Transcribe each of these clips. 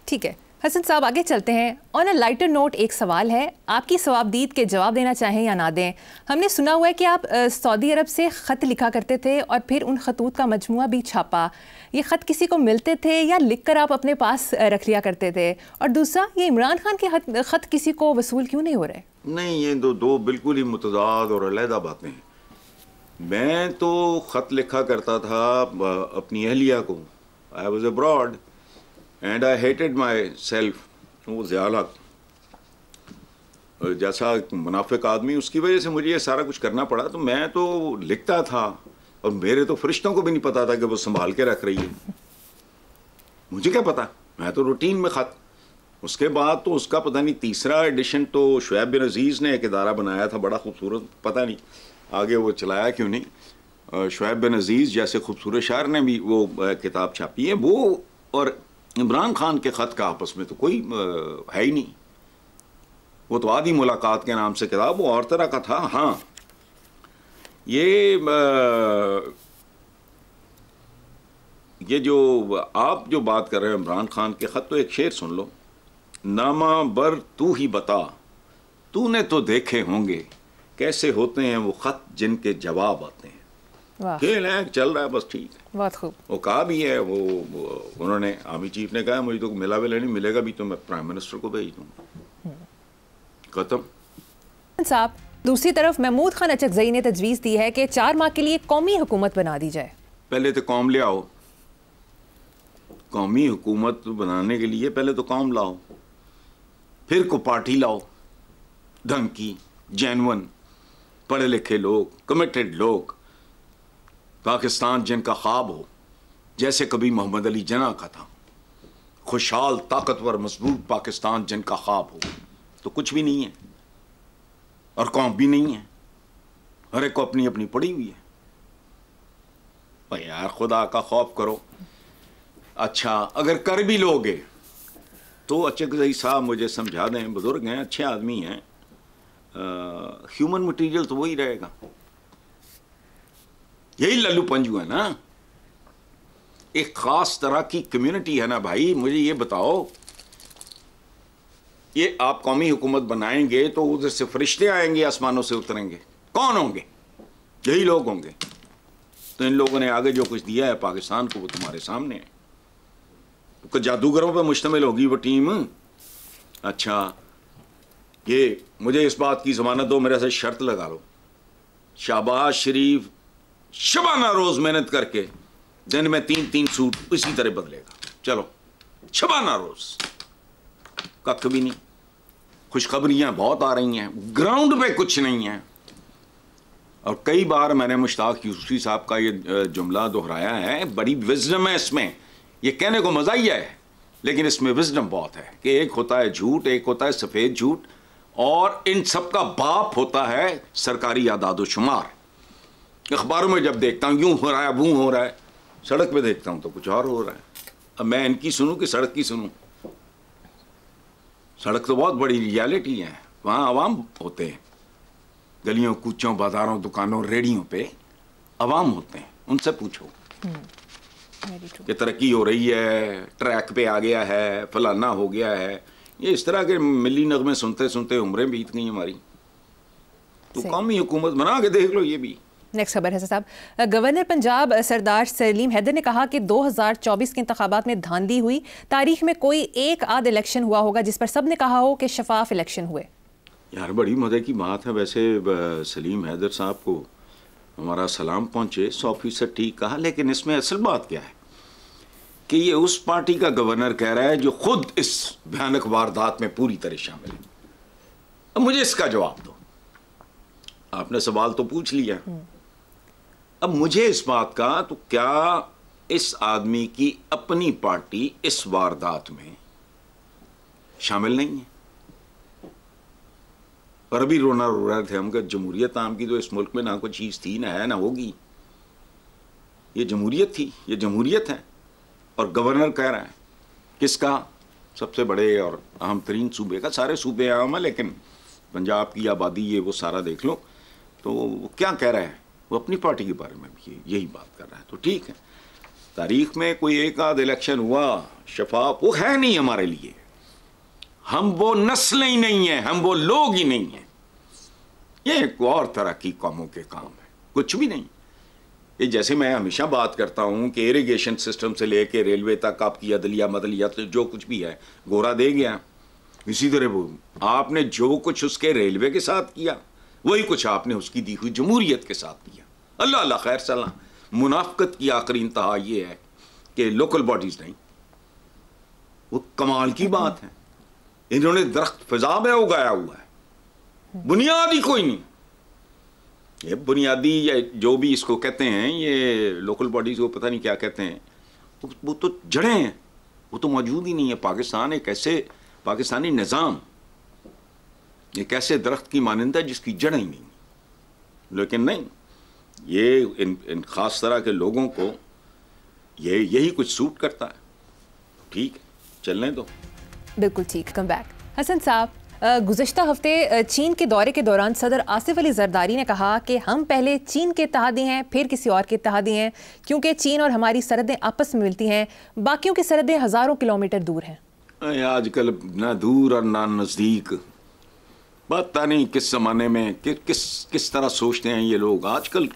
ठीक है हसन साहब, आगे चलते हैं। ऑन अ लाइटर नोट एक सवाल है, आपकी सवाबदीद के जवाब देना चाहें या ना दें। हमने सुना हुआ है कि आप सऊदी अरब से ख़त लिखा करते थे और फिर उन खतूत का मजमुआ भी छापा। ये ख़त किसी को मिलते थे या लिख कर आप अपने पास रख लिया करते थे? और दूसरा, ये इमरान खान के ख़त किसी को वसूल क्यों नहीं हो रहे? नहीं, ये दो बिल्कुल ही मुतज़ाद और अलहदा बातें हैं। मैं तो ख़त लिखा करता था अपनी अहलिया को। I was abroad and I hated my self. वो ज़्यादा जैसा मुनाफिक आदमी, उसकी वजह से मुझे ये सारा कुछ करना पड़ा। तो मैं तो लिखता था और मेरे तो फरिश्तों को भी नहीं पता था कि वो संभाल के रख रही है। मुझे क्या पता, मैं तो रूटीन में ख़त। उसके बाद तो उसका पता नहीं तीसरा एडिशन तो शुएब बिन अजीज़ ने एक इदारा बनाया था, बड़ा खूबसूरत, पता नहीं आगे वो चलाया क्यों नहीं। शुएब बिन अजीज़ जैसे खूबसूरत शायर ने भी वो किताब छापी है। वो और इमरान खान के ख़त का आपस में तो कोई है ही नहीं। वो तो आधी मुलाकात के नाम से किताब, वो और तरह का था। हाँ, ये जो आप जो बात कर रहे हो इमरान खान के ख़त, तो एक शेर सुन लो। नामा बर तू ही बता, तूने तो देखे होंगे कैसे होते हैं वो ख़त जिनके जवाब आते हैं। खेल है, चल रहा है बस, ठीक है, बहुत खूब। वो कहा भी है, वो उन्होंने आर्मी चीफ ने कहा मुझे तो मिला भी नहीं, मिलेगा भी तो मैं प्राइम मिनिस्टर को भेज दूंगा। खत्म साहब। दूसरी तरफ महमूद खान अचकजई ने तजवीज़ दी है कि 4 माह के लिए कौमी हुकूमत बना दी जाए। पहले तो कौम ले आओ। कौमी हुकूमत बनाने के लिए पहले तो कौम लाओ, फिर को पार्टी लाओ, ढंग की, जेन्युइन, पढ़े लिखे लोग, कमिटेड लोग, पाकिस्तान जिनका ख्वाब हो, जैसे कभी मोहम्मद अली जना का था, खुशहाल, ताकतवर, मजबूत पाकिस्तान जिनका ख्वाब हो। तो कुछ भी नहीं है और कौम भी नहीं है, हर एक को अपनी अपनी पड़ी हुई है। भाई यार, खुदा का खौफ करो। अच्छा, अगर कर भी लोगे तो अचकजई साहब मुझे समझा दें, बुजुर्ग हैं, अच्छे आदमी हैं, ह्यूमन मटेरियल तो वही रहेगा। यही लल्लू पंजू है ना, एक खास तरह की कम्युनिटी है ना भाई। मुझे ये बताओ, ये आप कौमी हुकूमत बनाएंगे तो उधर से फरिश्ते आएंगे, आसमानों से उतरेंगे, कौन होंगे? यही लोग होंगे। तो इन लोगों ने आगे जो कुछ दिया है पाकिस्तान को, वो तुम्हारे सामने है। तो जादूगरों पर मुश्तमिल होगी वो टीम। अच्छा, ये मुझे इस बात की जमानत दो, मेरे से शर्त लगा लो, शहबाज शरीफ शबाना रोज मेहनत करके दिन में 3-3 सूट इसी तरह बदलेगा। चलो, शबाना रोज। कख भी नहीं। खुशखबरियां बहुत आ रही हैं, ग्राउंड पे कुछ नहीं है। और कई बार मैंने मुश्ताक यूसुफी साहब का ये जुमला दोहराया है, बड़ी विजडम है इसमें। ये कहने को मजा ही है, लेकिन इसमें विजडम बहुत है कि एक होता है झूठ, एक होता है सफेद झूठ, और इन सब का बाप होता है सरकारी आदाद-ओ-शुमार। अखबारों में जब देखता हूँ यूं हो रहा है, वो हो रहा है, सड़क पे देखता हूँ तो कुछ और हो रहा है। अब मैं इनकी सुनूं कि सड़क की सुनूं? सड़क तो बहुत बड़ी रियलिटी है, वहाँ अवाम होते हैं, गलियों कूचों बाजारों दुकानों रेडियों पे अवाम होते हैं। उनसे पूछो कि तरक्की हो रही है, ट्रैक पे आ गया है, फलाना हो गया है। ये इस तरह के मिली नगमे सुनते सुनते उम्रें बीत गई हमारी। तो कौमी हुकूमत बना के देख लो। ये भी नेक्स्ट खबर है साहब। गवर्नर पंजाब सरदार सलीम हैदर ने कहा कि 2024 के इंतखाबात में धांधली हुई। तारीख में कोई एक आध इलेक्शन हुआ होगा जिस पर सब ने कहा हो कि शफाफ इलेक्शन हुए। यार, बड़ी मजे की बात है। वैसे सलीम हैदर साहब को हमारा सलाम पहुंचे, 100% ठीक कहा। लेकिन इसमें असल बात क्या है कि ये उस पार्टी का गवर्नर कह रहा है जो खुद इस भयानक वारदात में पूरी तरह शामिल है। अब मुझे इसका जवाब दो। आपने सवाल तो पूछ लिया, अब मुझे इस बात का, तो क्या इस आदमी की अपनी पार्टी इस वारदात में शामिल नहीं है? पर अभी रोना रो रहे थे हम कि जमहूरियत नाम की तो इस मुल्क में ना कोई चीज़ थी, ना है, ना होगी। ये जमहूरियत थी, ये जमहूरियत है। और गवर्नर कह रहा है किसका? सबसे बड़े और अहम तरीन सूबे का। सारे सूबे अहम है, लेकिन पंजाब की आबादी ये वो सारा देख लो। तो वो क्या कह रहा है? वो अपनी पार्टी के बारे में भी यही बात कर रहा है। तो ठीक है, तारीख में कोई एक आध इलेक्शन हुआ शफाफ, वो है नहीं हमारे लिए। हम वो नस्ल ही नहीं है, हम वो लोग ही नहीं है। ये एक और तरह की कौमों के काम है, कुछ भी नहीं। ये जैसे मैं हमेशा बात करता हूं कि इरिगेशन सिस्टम से लेके रेलवे तक आपकी अदलिया मदलिया जो कुछ भी है गोरा दे गया। इसी तरह वो आपने जो कुछ उसके रेलवे के साथ किया वही कुछ आपने उसकी दी हुई जमहूरियत के साथ किया। अल्लाह अल्लाह खैर सलाह। मुनाफिकत की आखिरी इंतहा ये है कि लोकल बॉडीज नहीं। वो कमाल की बात है, इन्होंने दरख्त फिजा में उगाया हुआ है, बुनियादी कोई नहीं। ये बुनियादी या जो भी इसको कहते हैं, ये लोकल बॉडीज को पता नहीं क्या कहते हैं, वो तो जड़ें हैं, वो तो मौजूद ही नहीं है। पाकिस्तान एक ऐसे पाकिस्तानी निज़ाम एक ऐसे दरख्त की मानंद है जिसकी जड़ें ही नहीं। लेकिन नहीं, ये इन खास तरह के लोगों को यही कुछ सूट करता है। ठीक है, चलने दो। बिल्कुल ठीक। Come back. हसन साहब, गुज़श्ता हफ्ते चीन के दौरे के दौरान सदर आसिफ अली जरदारी ने कहा कि हम पहले चीन के इत्तेहादी हैं, फिर किसी और के इत्तेहादी हैं, क्योंकि चीन और हमारी सरहदें आपस में मिलती हैं, बाकियों की सरहदें हज़ारों किलोमीटर दूर हैं। आजकल ना दूर और ना नज़दीक, पता नहीं किस ज़माने में किस तरह सोचते हैं ये लोग। आजकल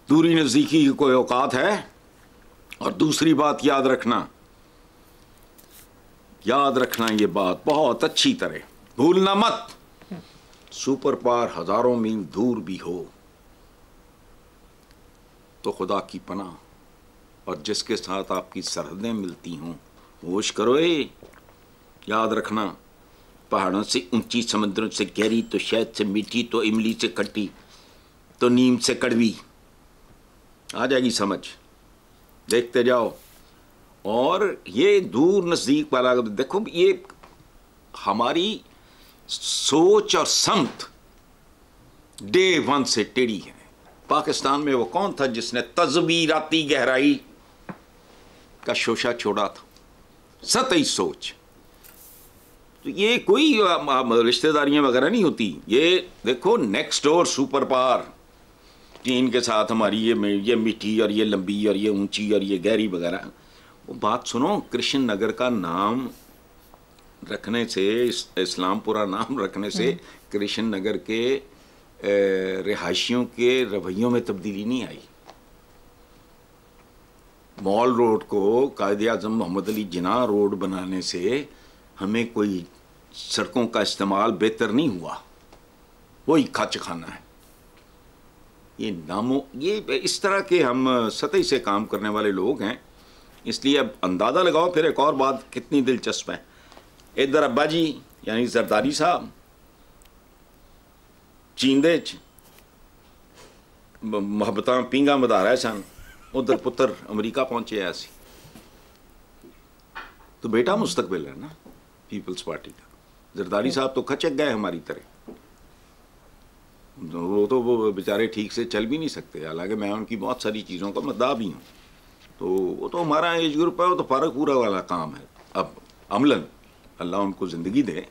दूरी नज़दीकी की कोई औकात है। और दूसरी बात याद रखना ये बात बहुत अच्छी तरह भूलना मत, सुपर पावर हजारों मील दूर भी हो तो खुदा की पनाह, और जिसके साथ आपकी सरहदें मिलती हों होश करो। याद रखना, पहाड़ों से ऊंची, समुद्रों से गहरी, तो शहद से मीठी, तो इमली से खट्टी, तो नीम से कड़वी। आ जाएगी समझ, देखते जाओ। और ये दूर नज़दीक वाला देखो, ये हमारी सोच और समत डे वन से टेढ़ी है। पाकिस्तान में वो कौन था जिसने तज़वीराती गहराई का शोशा छोड़ा था? सतही सोच। तो ये कोई रिश्तेदारियां वगैरह नहीं होती। ये देखो, नेक्स्ट डोर सुपर पावर चीन के साथ हमारी ये मीठी और ये लंबी और ये ऊंची और ये गहरी वगैरह। वो बात सुनो, कृष्ण नगर का नाम रखने से, इस्लामपुरा नाम रखने से कृष्ण नगर के रिहायशियों के रवैयों में तब्दीली नहीं आई। मॉल रोड को कायदे आज़म मोहम्मद अली जिन्ना रोड बनाने से हमें कोई सड़कों का इस्तेमाल बेहतर नहीं हुआ, वही खच खाना है। ये नामों, ये इस तरह के हम सतही से काम करने वाले लोग हैं। इसलिए अब अंदाज़ा लगाओ। फिर एक और बात कितनी दिलचस्प है, इधर अब्बा जी यानी जरदारी साहब चींदे मुहब्बतां पींगा मधा रहे सन, उधर पुत्र अमरीका पहुंचे ऐसी। तो बेटा मुस्तकबिल है ना पीपल्स पार्टी का। जरदारी साहब तो खचक गए हमारी तरह, वो बेचारे ठीक से चल भी नहीं सकते। हालांकि मैं उनकी बहुत सारी चीज़ों का मद्दाह भी हूँ। तो वो तो हमारा एज ग्रुप है, वो तो फारक पूरा वाला काम है। अब अमलन अल्लाह उनको ज़िंदगी दे।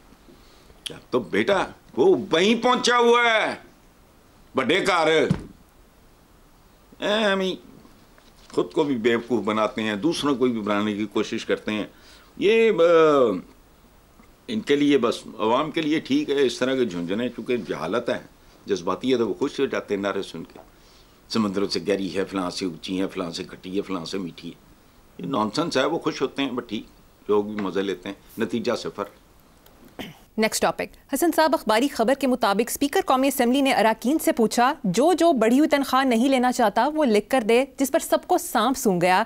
तो बेटा वो वहीं पहुंचा हुआ है बड़े घर। हम खुद को भी बेवकूफ़ बनाते हैं, दूसरों को भी बनाने की कोशिश करते हैं। ये इनके लिए, बस अवाम के लिए ठीक है इस तरह के झुंझुने, चूँकि जहालत है, जज्बाती है, तो वो खुश हो जाते हैं नारे सुन के। समुद्रों से गहरी है, फलां से ऊंची है, फलां से खट्टी है, फलां से मीठी है। ये नॉनसेंस है। वो खुश होते हैं, बट ठीक, लोग भी मज़े लेते हैं। नतीजा सिफर। Next topic. हसन साहब, अखबारी खबर के मुताबिक स्पीकर कौमी असम्बली ने अराकीन से पूछा जो बढ़ी हुई तनख्वाह नहीं लेना चाहता वो लिख कर दे, जिस पर सबको सांप सूंघ गया।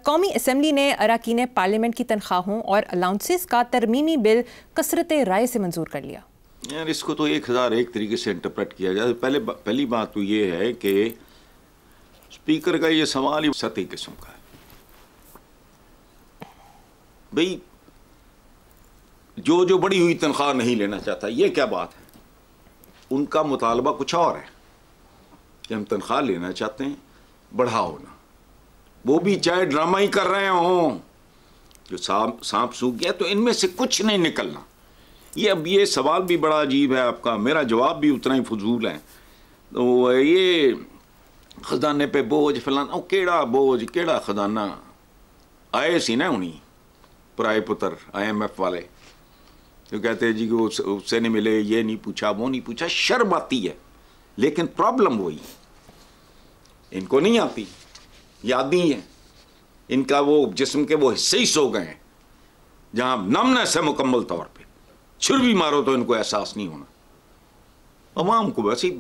कौमी असम्बली ने अराकीन पार्लियामेंट की तनख्वाहों और अलाउंसेस का तरमीमी बिल कसरत राय से मंजूर कर लिया। यार इसको तो 1001 तरीके से इंटरप्रेट किया जाए। पहली बात तो ये है कि स्पीकर का ये सवाल ही सतही किस्म का है। भाई जो बड़ी हुई तनख्वाह नहीं लेना चाहता, ये क्या बात है? उनका मुतालबा कुछ और है कि हम तनख्वाह लेना चाहते हैं, बढ़ाओ ना। वो भी चाहे ड्रामा ही कर रहे हों, जो सांप सूख गया तो इनमें से कुछ नहीं निकलना। ये सवाल भी बड़ा अजीब है आपका, मेरा जवाब भी उतना ही फजूल है। तो ये खजाने पे बोझ फलाना, केड़ा बोझ केड़ा खजाना। आए सी ना उन्हीं पराए पुत्र IMF वाले, तो कहते हैं जी कि वो उससे नहीं मिले, ये नहीं पूछा वो नहीं पूछा। शर्म आती है, लेकिन प्रॉब्लम वही इनको नहीं आती, याद नहीं है इनका। वो जिस्म के वो हिस्से ही सो गए हैं जहां नमनेस है मुकम्मल तौर पे। छुर भी मारो तो इनको एहसास नहीं होना। अवाम को वैसे ही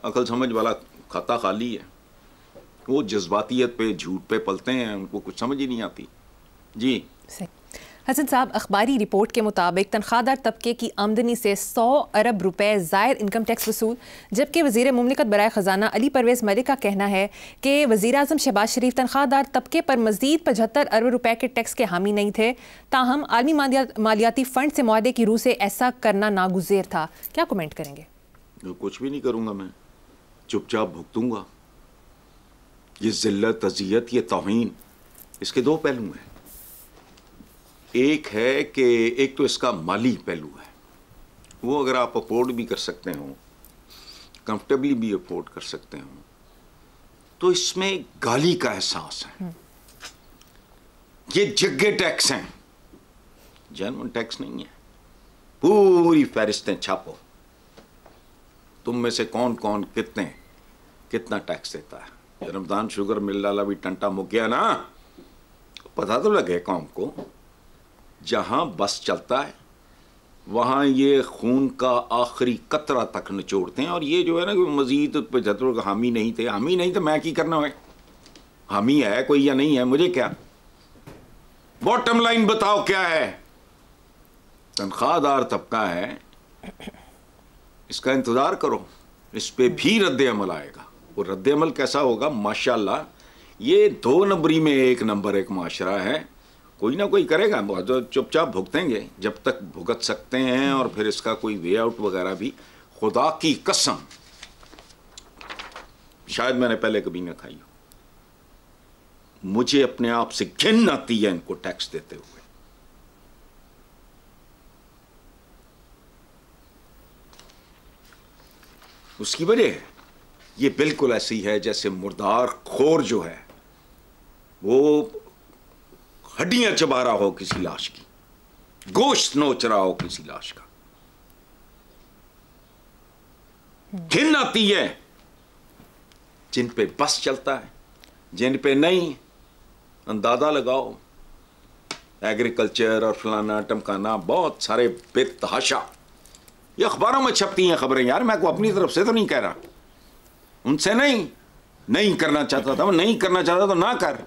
अकल समझ वाला खाता खाली है, वो जज्बातियत पे झूठ पे पलते हैं, उनको कुछ समझ ही नहीं आती। जी हसन साहब, अखबारी रिपोर्ट के मुताबिक तनख्वाहदार तबके की आमदनी से 100 अरब रुपए ज़ायद इनकम टैक्स वसूल, जबकि वज़ीर मुमलिकत बराए ख़जाना अली परवेज़ मलिक का कहना है कि वज़ीर आज़म शहबाज शरीफ तनख्वाहदार तबके पर मज़ीद 75 अरब रुपए के टैक्स के हामी नहीं थे, ताहम आलमी मालियाती फ़ंड से मुआहदे की रूह से ऐसा करना नागुज़ेर था। क्या कमेंट करेंगे? कुछ भी नहीं करूँगा, मैं चुपचाप भुगतूँगा। ये ज़िल्लत, अज़ियत, ये तौहीन, इसके दो पहलू हैं। एक है कि एक तो इसका माली पहलू है, वो अगर आप अफोर्ड भी कर सकते हो, कंफर्टेबली भी अफोर्ड कर सकते हो, तो इसमें गाली का एहसास है। ये जग्गे टैक्स हैं, जेन्युइन टैक्स नहीं है। पूरी फहरिस्तें छापो, तुम में से कौन कौन कितना टैक्स देता है। रमजान शुगर मिल वाला भी टंटा मुक गया ना, पता तो लगे कौम को। जहां बस चलता है वहां ये खून का आखिरी कतरा तक निचोड़ते हैं। और ये जो है ना कि मजीद 75 का हामी नहीं थे, हामी नहीं तो मैं की करना है, हामी है कोई या नहीं है, मुझे क्या। बॉटम लाइन बताओ क्या है। तनख्वाहदार तबका है, इसका इंतजार करो, इस पे भी रद्द अमल आएगा। वो रद्द अमल कैसा होगा? माशाल्लाह, ये 2 नंबरी में 1 नंबर एक माशरा है, कोई ना कोई करेगा, जो चुपचाप भुगतेंगे जब तक भुगत सकते हैं। और फिर इसका कोई वे आउट वगैरह भी, खुदा की कसम शायद मैंने पहले कभी ना खाई हो। मुझे अपने आप से घिन आती है इनको टैक्स देते हुए। उसकी वजह ये बिल्कुल ऐसी है जैसे मुर्दार खोर जो है वो हड्डियां चबा रहा हो किसी लाश की, गोश्त नोच रहा हो किसी लाश का। घिन आती है जिन पे बस चलता है, जिन पे नहीं। अंदाजा लगाओ, एग्रीकल्चर और फलाना टमकाना, बहुत सारे बेतहाशा ये अखबारों में छपती हैं खबरें। यार मैं को अपनी तरफ से तो नहीं कह रहा, उनसे नहीं करना चाहता था, वो नहीं करना चाहता तो ना कर।